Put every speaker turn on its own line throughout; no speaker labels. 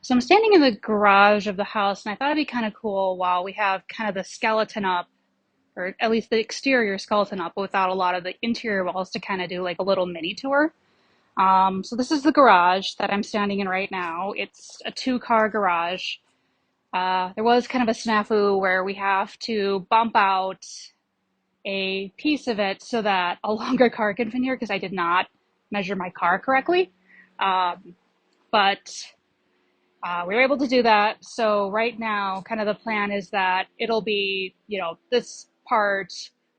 So I'm standing in the garage of the house, and I thought it'd be kind of cool while we have kind of the skeleton up, or at least the exterior skeleton up, without a lot of the interior walls to kind of do like a little mini tour. So this is the garage that I'm standing in right now. It's a two-car garage. There was kind of a snafu where we have to bump out a piece of it so that a longer car can fit here because I did not measure my car correctly. Um, but we were able to do that. So right now, kind of the plan is that it'll be, this part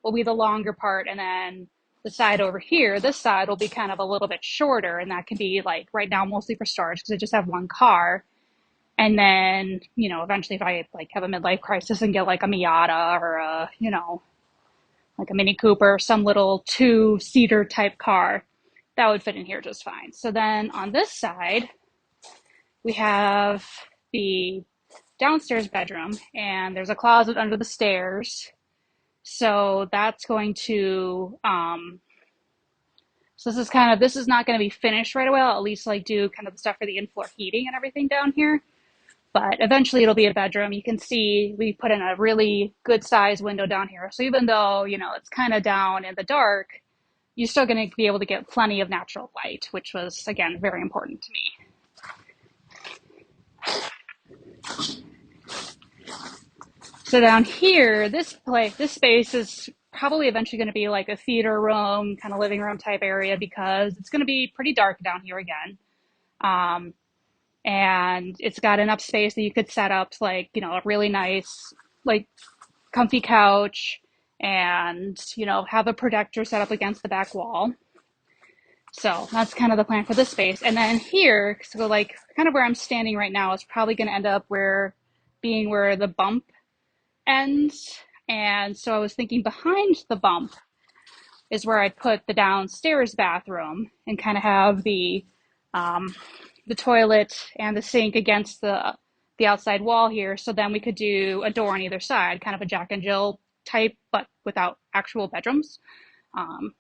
will be the longer part, and then the side over here, this side will be kind of a little bit shorter, and that can be like right now mostly for storage because I just have one car. And then, eventually if I like have a midlife crisis and get like a Miata or like a Mini Cooper, some little two-seater type car, that would fit in here just fine. So then on this side, we have the downstairs bedroom, and there's a closet under the stairs. So that's going to, so this is not going to be finished right away. I'll at least like do kind of the stuff for the in-floor heating and everything down here. But eventually it'll be a bedroom. You can see we put in a really good size window down here. So even though, it's kind of down in the dark, you're still going to be able to get plenty of natural light, which was, again, very important to me. So down here, this space is probably eventually going to be like a theater room, kind of living room type area because it's going to be pretty dark down here again. Um, and it's got enough space that you could set up like, a really nice, like comfy couch and, have a projector set up against the back wall. So that's kind of the plan for this space. And then here, so like kind of where I'm standing right now is probably going to end up where the bump ends. And so I was thinking behind the bump is where I'd put the downstairs bathroom and kind of have the toilet and the sink against the outside wall here. So then we could do a door on either side, kind of a Jack and Jill type, but without actual bedrooms. Um,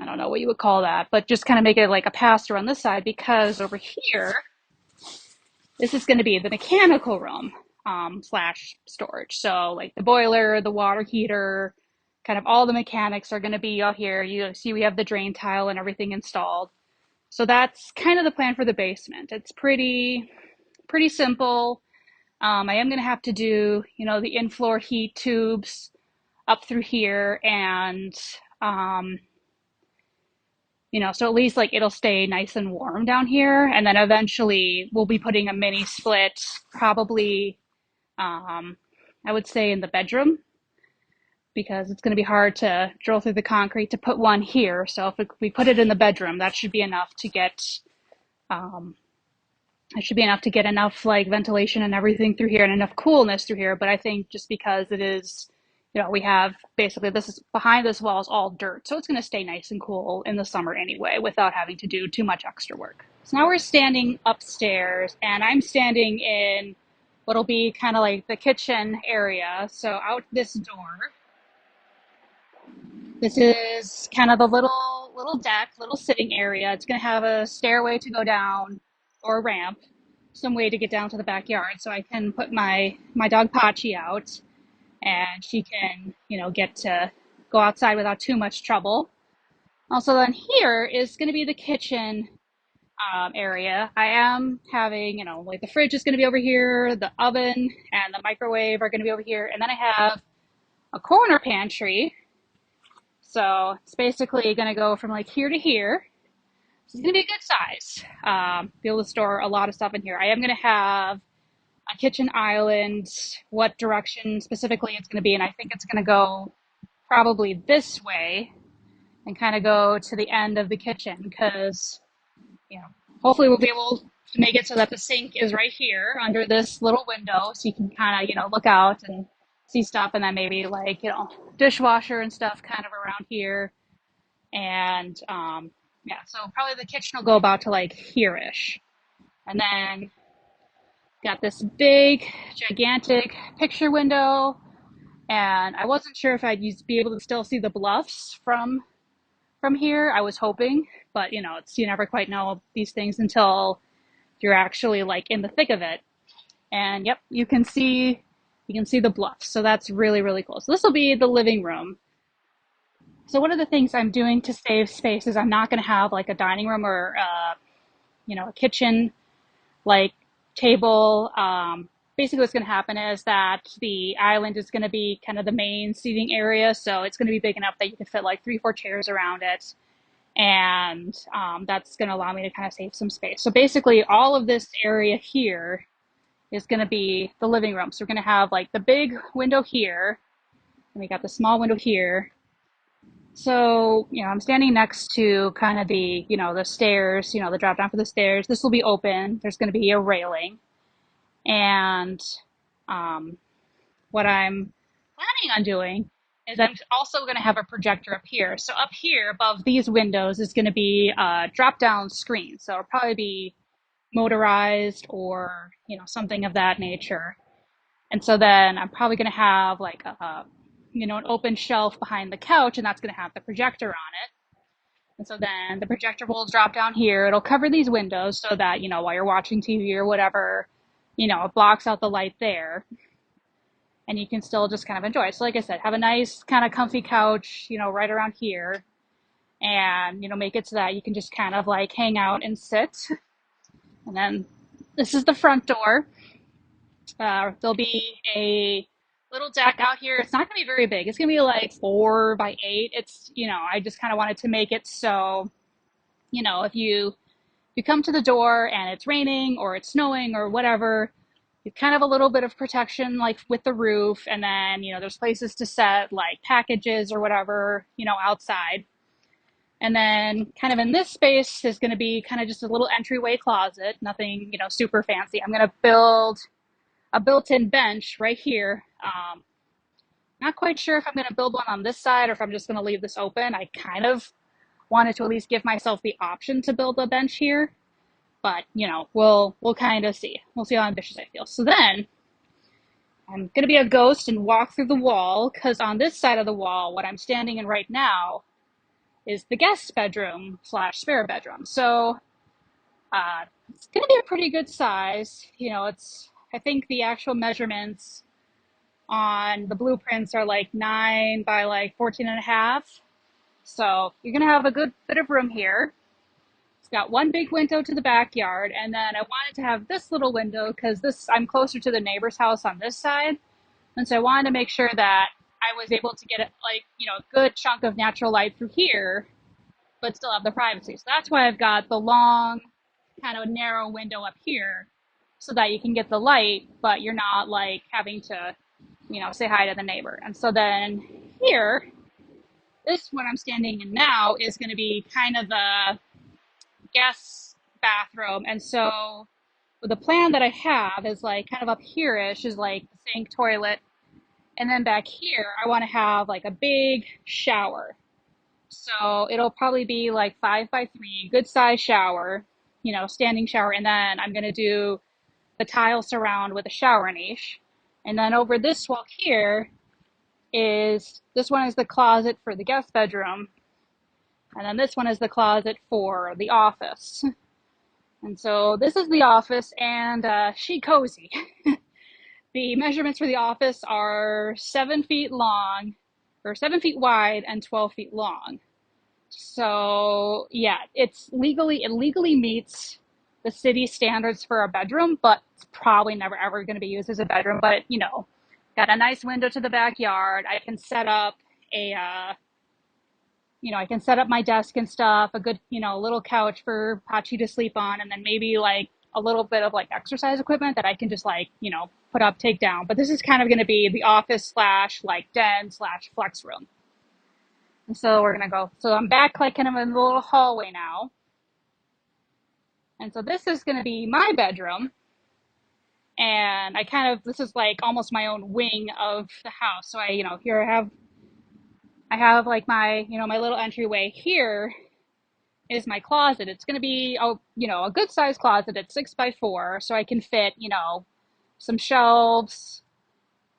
I don't know what you would call that, but just kind of make it like a pass-through on this side because over here, this is going to be the mechanical room slash storage. So like the boiler, the water heater, kind of all the mechanics are going to be out here. You see we have the drain tile and everything installed. So that's kind of the plan for the basement. It's pretty simple. I am going to have to do, the in-floor heat tubes up through here and so at least like it'll stay nice and warm down here. And then eventually we'll be putting a mini split, probably, I would say in the bedroom, because it's going to be hard to drill through the concrete to put one here. So if we put it in the bedroom, that should be enough to um, get enough like ventilation and everything through here and enough coolness through here. But I think just because it is, we have basically this is behind this wall is all dirt. So it's going to stay nice and cool in the summer anyway without having to do too much extra work. So now we're standing upstairs and I'm standing in what'll be kind of like the kitchen area. So out this door, this is kind of the little deck, little sitting area. It's going to have a stairway to go down or a ramp, some way to get down to the backyard. So I can put my dog Pachi out and she can, get to go outside without too much trouble. Also then here is going to be the kitchen area. I am having, like the fridge is going to be over here, the oven and the microwave are going to be over here. And then I have a corner pantry. So it's basically going to go from like here to here. So it's going to be a good size. Be able to store a lot of stuff in here. I am going to have a kitchen island, what direction specifically it's going to be. And I think it's going to go probably this way and kind of go to the end of the kitchen because, hopefully we'll be able to make it so that the sink is right here under this little window. So you can kind of, look out and see stuff and then maybe like, dishwasher and stuff kind of around here. And yeah, so probably the kitchen will go about to like here-ish. And then got this big, gigantic picture window. And I wasn't sure if be able to still see the bluffs from here. I was hoping, but it's you never quite know these things until you're actually like in the thick of it. And yep, you can see the bluffs. So that's really, really cool. So this will be the living room. So one of the things I'm doing to save space is I'm not going to have like a dining room or a kitchen like table. Basically, what's going to happen is that the island is going to be kind of the main seating area, so it's going to be big enough that you can fit like three, four chairs around it, and that's going to allow me to kind of save some space. So basically, all of this area here is going to be the living room. So we're going to have like the big window here, and we got the small window here. So, I'm standing next to kind of the stairs, the drop down for the stairs. This will be open. There's going to be a railing. And um, what I'm planning on doing is I'm also going to have a projector up here. So up here above these windows is going to be a drop down screen. So it'll probably be motorized or, something of that nature. And so then I'm probably going to have like an open shelf behind the couch, and that's going to have the projector on it. And so then the projector will drop down here. It'll cover these windows so that, while you're watching TV or whatever, it blocks out the light there, and you can still just kind of enjoy it. So like I said, have a nice kind of comfy couch, right around here, and, make it so that you can just kind of like hang out and sit. And then this is the front door. There'll be a little deck out here. It's not going to be very big. It's going to be like 4 by 8. I just kind of wanted to make it so, if you come to the door and it's raining or it's snowing or whatever, you kind of a little bit of protection like with the roof. And then, there's places to set like packages or whatever, outside. And then kind of in this space is going to be kind of just a little entryway closet, nothing, super fancy. I'm going to build a built-in bench right here. Not quite sure if I'm going to build one on this side or if I'm just going to leave this open. I kind of wanted to at least give myself the option to build a bench here, but we'll kind of see. We'll see how ambitious I feel. So then I'm going to be a ghost and walk through the wall, because on this side of the wall, what I'm standing in right now is the guest bedroom slash spare bedroom. So it's going to be a pretty good size. I think the actual measurements on the blueprints are like 9 by like 14 and a half. So you're going to have a good bit of room here. It's got one big window to the backyard, and then I wanted to have this little window because I'm closer to the neighbor's house on this side. And so I wanted to make sure that I was able to get a good chunk of natural light through here, but still have the privacy. So that's why I've got the long, kind of narrow window up here, so that you can get the light, but you're not like having to, say hi to the neighbor. And so then here, this one I'm standing in now is going to be kind of the guest bathroom. And so the plan that I have is like kind of up here-ish is like the sink, toilet, and then back here I want to have like a big shower. So it'll probably be like 5 by 3, good size shower, standing shower. And then I'm going to do the tile surround with a shower niche. And then over this wall here this one is the closet for the guest bedroom. And then this one is the closet for the office. And so this is the office, and chic cozy. The measurements for the office are 7 feet long, or 7 feet wide and 12 feet long. So yeah, it legally meets the city standards for a bedroom, but it's probably never ever going to be used as a bedroom. But got a nice window to the backyard. I can set up I can set up my desk and stuff, a good, little couch for Pachi to sleep on, and then maybe like a little bit of like exercise equipment that I can just like, put up, take down. But this is kind of going to be the office slash like den slash flex room. And so we're going to go. So I'm back like kind of in the little hallway now. And so this is going to be my bedroom. And this is like almost my own wing of the house. So here I have like my little entryway. Here is my closet. It's going to be, a good size closet at 6 by 4. So I can fit, some shelves.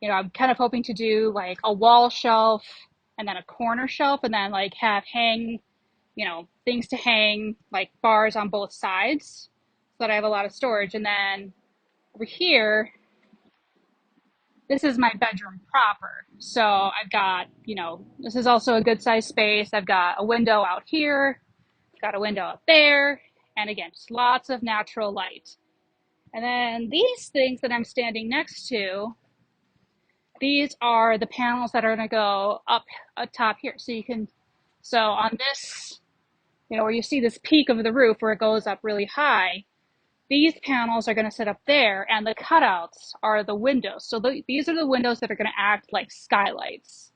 I'm kind of hoping to do like a wall shelf and then a corner shelf, and then like have things to hang, like bars on both sides. so that I have a lot of storage. And then over here, this is my bedroom proper. So I've got, this is also a good sized space. I've got a window out here, got a window up there, and again, just lots of natural light. And then these things that I'm standing next to, these are the panels that are going to go up top here. So you can, so on this, where you see this peak of the roof where it goes up really high, these panels are going to sit up there, and the cutouts are the windows. So these are the windows that are going to act like skylights.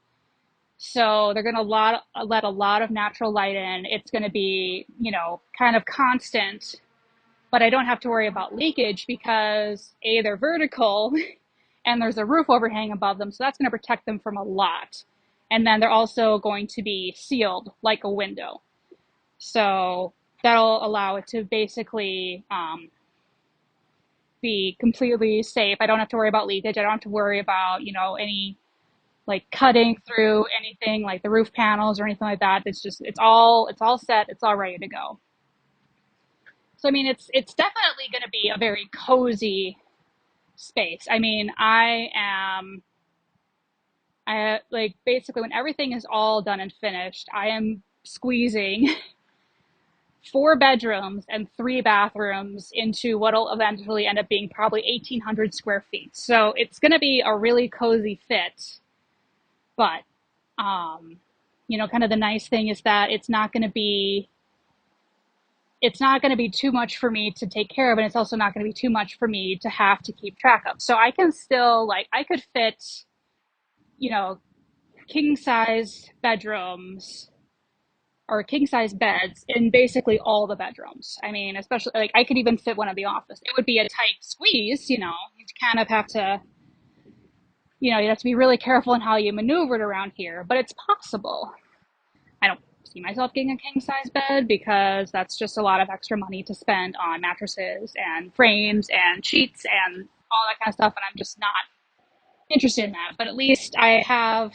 So they're going to let a lot of natural light in. It's going to be, kind of constant, but I don't have to worry about leakage because A, they're vertical and there's a roof overhang above them. So that's going to protect them from a lot. And then they're also going to be sealed like a window. So that'll allow it to basically be completely safe. I don't have to worry about leakage. I don't have to worry about, any like cutting through anything like the roof panels or anything like that. It's all set. It's all ready to go. So, I mean, it's definitely going to be a very cozy space. I mean, I like basically when everything is all done and finished, I am squeezing 4 bedrooms and 3 bathrooms into what'll eventually end up being probably 1,800 square feet. So it's going to be a really cozy fit. But, kind of the nice thing is that it's not going to be too much for me to take care of, and it's also not going to be too much for me to have to keep track of. So I can still I could fit, you know, king size bedrooms or king size beds in basically all the bedrooms. I mean, especially like I could even fit one in the office. It would be a tight squeeze, you kind of have to, you have to be really careful in how you maneuver it around here, but it's possible. I don't see myself getting a king size bed because that's just a lot of extra money to spend on mattresses and frames and sheets and all that kind of stuff. And I'm just not interested in that. But at least I have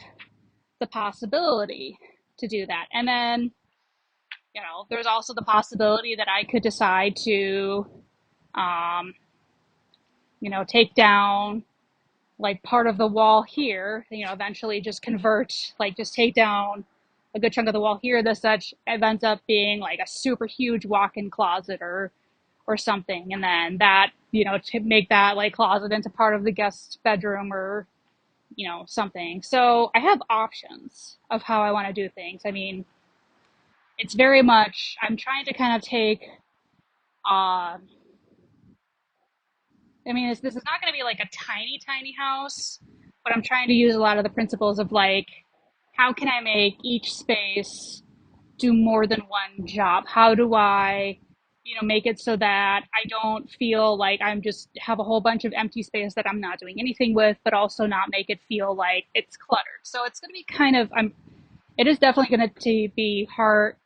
the possibility to do that. And then, there's also the possibility that I could decide to, um, take down like part of the wall here, eventually just convert, like just take down a good chunk of the wall here. This such it ends up being like a super huge walk-in closet or something, and then that to make that like closet into part of the guest bedroom or something. So I have options of how I want to do things. I mean, it's very much I'm trying to kind of take. Uh, I mean, this is not going to be like a tiny, tiny house, but I'm trying to use a lot of the principles of like, how can I make each space do more than one job? How do I, make it so that I don't feel like I'm just have a whole bunch of empty space that I'm not doing anything with, but also not make it feel like it's cluttered. So it's going to be kind of, it is definitely going to be hard,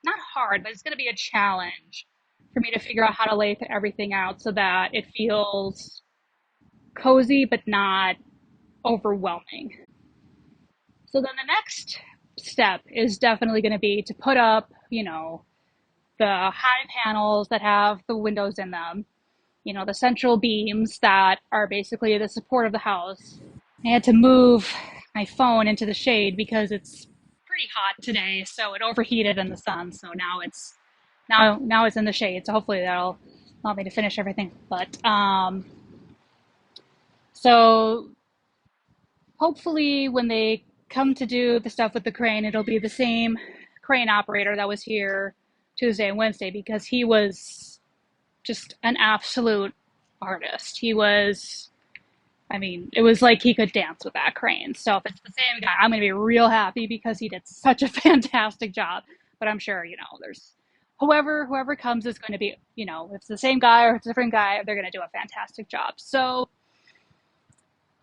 not hard, but it's going to be a challenge for me to figure out how to lay everything out so that it feels cozy but not overwhelming. So then the next step is definitely going to be to put up, the high panels that have the windows in them, the central beams that are basically the support of the house. I had to move my phone into the shade because it's pretty hot today, so it overheated in the sun. So now it's in the shade. So hopefully that'll allow me to finish everything. But so hopefully when they come to do the stuff with the crane, it'll be the same crane operator that was here Tuesday and Wednesday because he was just an absolute artist. I mean, it was like he could dance with that crane. So if it's the same guy, I'm going to be real happy because he did such a fantastic job. But I'm sure, there's whoever comes is going to be, if it's the same guy or it's a different guy, they're going to do a fantastic job. So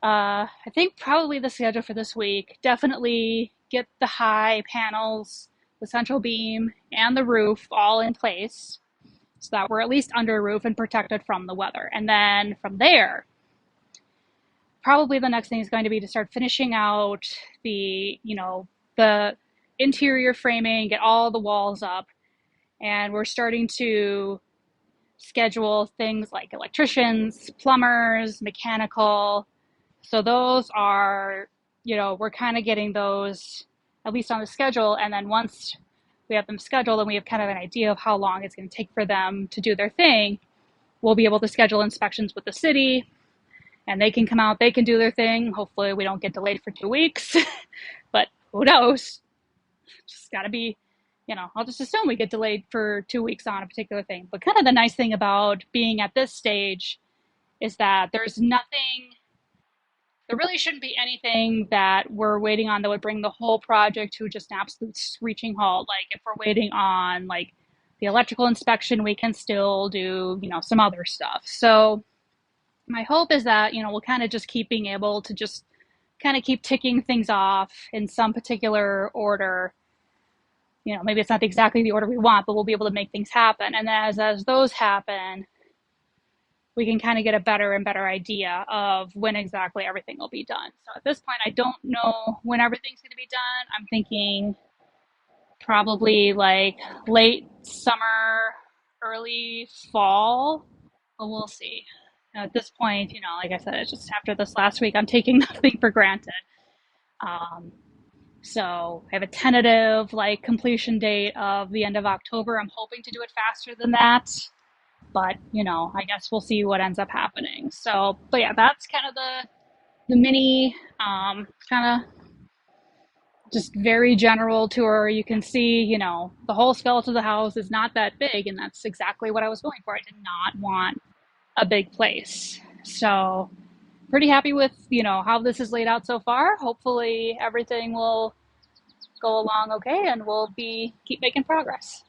I think probably the schedule for this week, definitely get the high panels, the central beam, and the roof all in place so that we're at least under a roof and protected from the weather. And then from there, probably the next thing is going to be to start finishing out the interior framing, get all the walls up, and we're starting to schedule things like electricians, plumbers, mechanical. So those are, we're kind of getting those at least on the schedule. And then once we have them scheduled and we have kind of an idea of how long it's going to take for them to do their thing, we'll be able to schedule inspections with the city and they can come out, they can do their thing. Hopefully we don't get delayed for 2 weeks, but who knows? Just got to be, I'll just assume we get delayed for 2 weeks on a particular thing. But kind of the nice thing about being at this stage is that there's nothing, there really shouldn't be anything that we're waiting on that would bring the whole project to just an absolute screeching halt. Like if we're waiting on like the electrical inspection, we can still do, some other stuff. So my hope is that, we'll kind of just keep being able to just kind of keep ticking things off in some particular order. Maybe it's not exactly the order we want, but we'll be able to make things happen. And as those happen, we can kind of get a better and better idea of when exactly everything will be done. So at this point, I don't know when everything's going to be done. I'm thinking probably like late summer, early fall, but we'll see. At this point, like I said, it's just after this last week, I'm taking nothing for granted. Um, so I have a tentative like completion date of the end of October. I'm hoping to do it faster than that, but I guess we'll see what ends up happening. So, but yeah, that's kind of the mini kind of just very general tour. You can see, the whole skeleton of the house is not that big, and that's exactly what I was going for. I did not want a big place. So, pretty happy with, how this is laid out so far. Hopefully everything will go along okay and we'll be keep making progress.